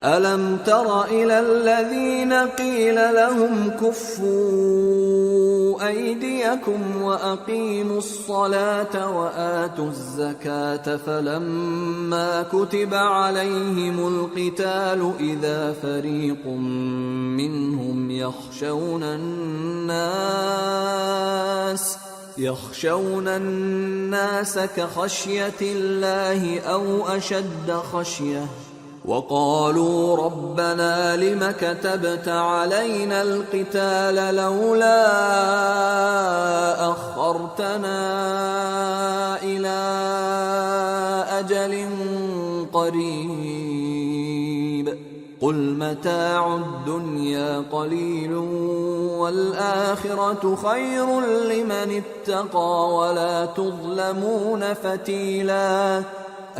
أَلَمْ تَرَ إِلَى الَّذِينَ قِيلَ لَهُمْ كُفُّوا أَيْدِيَكُمْ وَأَقِيمُوا الصَّلَاةَ وَآتُوا الزَّكَاةَ فَلَمَّا كُتِبَ عَلَيْهِمُ الْقِتَالُ إِذَا فَرِيقٌ مِّنْهُمْ يَخْشَوْنَ النَّاسَ كَخَشْيَةِ اللَّهِ أَوْ أَشَدَّ خَشْيَةً وَقَالُوا رَبَّنَا لِمَ كَتَبْتَ عَلَيْنَا الْقِتَالَ لَوْلَا أَخَّرْتَنَا إِلَى أَجَلٍ قَرِيبٍ قُلْ مَتَاعُ الدُّنْيَا قَلِيلٌ وَالْآخِرَةُ خَيْرٌ لِمَنِ اتَّقَى وَلَا تُظْلَمُونَ فَتِيلًا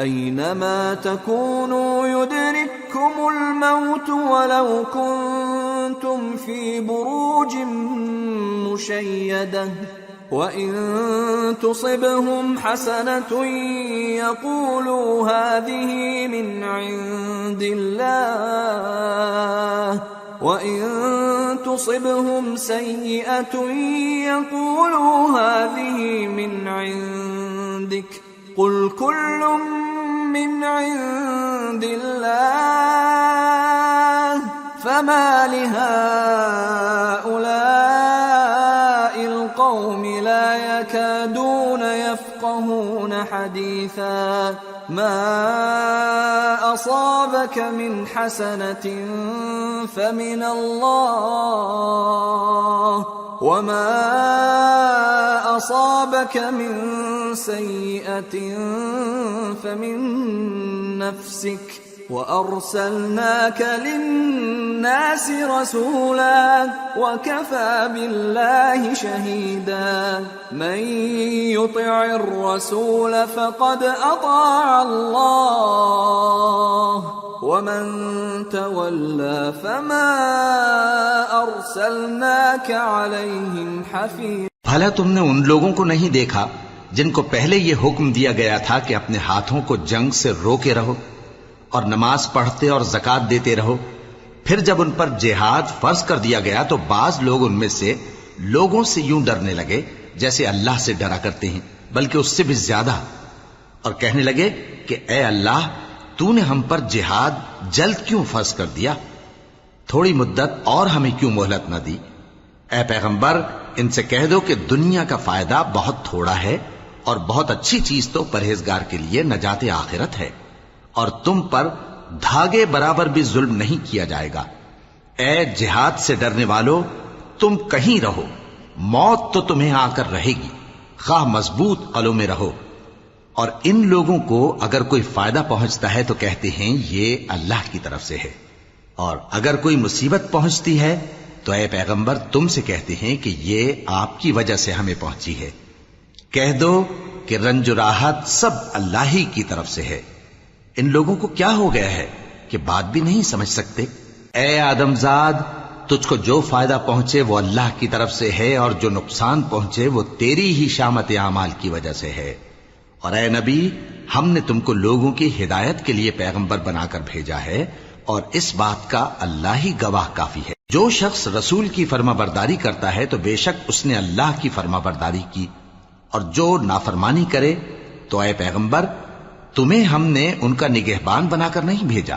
أَيْنَمَا تَكُونُوا يُدْرِككُّمُ الْمَوْتُ وَلَوْ كُنتُمْ فِي بُرُوجٍ مُّشَيَّدَةٍ وَإِن تُصِبْهُمْ حَسَنَةٌ يَقُولُوا هَٰذِهِ مِنْ عِندِ اللَّهِ وَإِن تُصِبْهُمْ سَيِّئَةٌ يَقُولُوا هَٰذِهِ مِنْ عِندِكَ قُلْ كُلٌّ مِّنْ عِندِ اللَّهِ فَمَا لِهَٰؤُلَاءِ الْقَوْمِ لَا يَكَادُونَ يَفْقَهُونَ حَدِيثًا مَا أَصَابَكَ مِنْ حَسَنَةٍ فَمِنَ اللَّهِ وَمَا أَصَابَكَ مِنْ سَيِّئَةٍ فَمِنْ نَفْسِكَ وَأَرْسَلْنَاكَ لِلنَّاسِ رَسُولًا وَكَفَى بِاللَّهِ شَهِيدًا مَنْ يُطِعِ الرَّسُولَ فَقَدْ أَطَاعَ اللَّهَ وَمَنْ تَوَلَّى فَمَا أَرْسَلْنَاكَ عَلَيْهِمْ حَفِيظًا۔ بھلا تم نے ان لوگوں کو نہیں دیکھا جن کو پہلے یہ حکم دیا گیا تھا کہ اپنے ہاتھوں کو جنگ سے روکے رہو اور نماز پڑھتے اور زکوٰۃ دیتے رہو، پھر جب ان پر جہاد فرض کر دیا گیا تو بعض لوگ ان میں سے لوگوں سے یوں ڈرنے لگے جیسے اللہ سے ڈرا کرتے ہیں، بلکہ اس سے بھی زیادہ، اور کہنے لگے کہ اے اللہ تو نے ہم پر جہاد جلد کیوں فرض کر دیا؟ تھوڑی مدت اور ہمیں کیوں مہلت نہ دی؟ اے پیغمبر ان سے کہہ دو کہ دنیا کا فائدہ بہت تھوڑا ہے اور بہت اچھی چیز تو پرہیزگار کے لیے نجات آخرت ہے، اور تم پر دھاگے برابر بھی ظلم نہیں کیا جائے گا۔ اے جہاد سے ڈرنے والو، تم کہیں رہو، موت تو تمہیں آ کر رہے گی، خواہ مضبوط قلعوں میں رہو۔ اور ان لوگوں کو اگر کوئی فائدہ پہنچتا ہے تو کہتے ہیں یہ اللہ کی طرف سے ہے، اور اگر کوئی مصیبت پہنچتی ہے تو اے پیغمبر تم سے کہتے ہیں کہ یہ آپ کی وجہ سے ہمیں پہنچی ہے۔ کہہ دو کہ رنج و راحت سب اللہ ہی کی طرف سے ہے۔ ان لوگوں کو کیا ہو گیا ہے کہ بات بھی نہیں سمجھ سکتے؟ اے آدم زاد، تجھ کو جو فائدہ پہنچے وہ اللہ کی طرف سے ہے، اور جو نقصان پہنچے وہ تیری ہی شامت اعمال کی وجہ سے ہے۔ اور اے نبی، ہم نے تم کو لوگوں کی ہدایت کے لیے پیغمبر بنا کر بھیجا ہے، اور اس بات کا اللہ ہی گواہ کافی ہے۔ جو شخص رسول کی فرما برداری کرتا ہے تو بے شک اس نے اللہ کی فرما برداری کی، اور جو نافرمانی کرے تو اے پیغمبر تمہیں ہم نے ان کا نگہبان بنا کر نہیں بھیجا،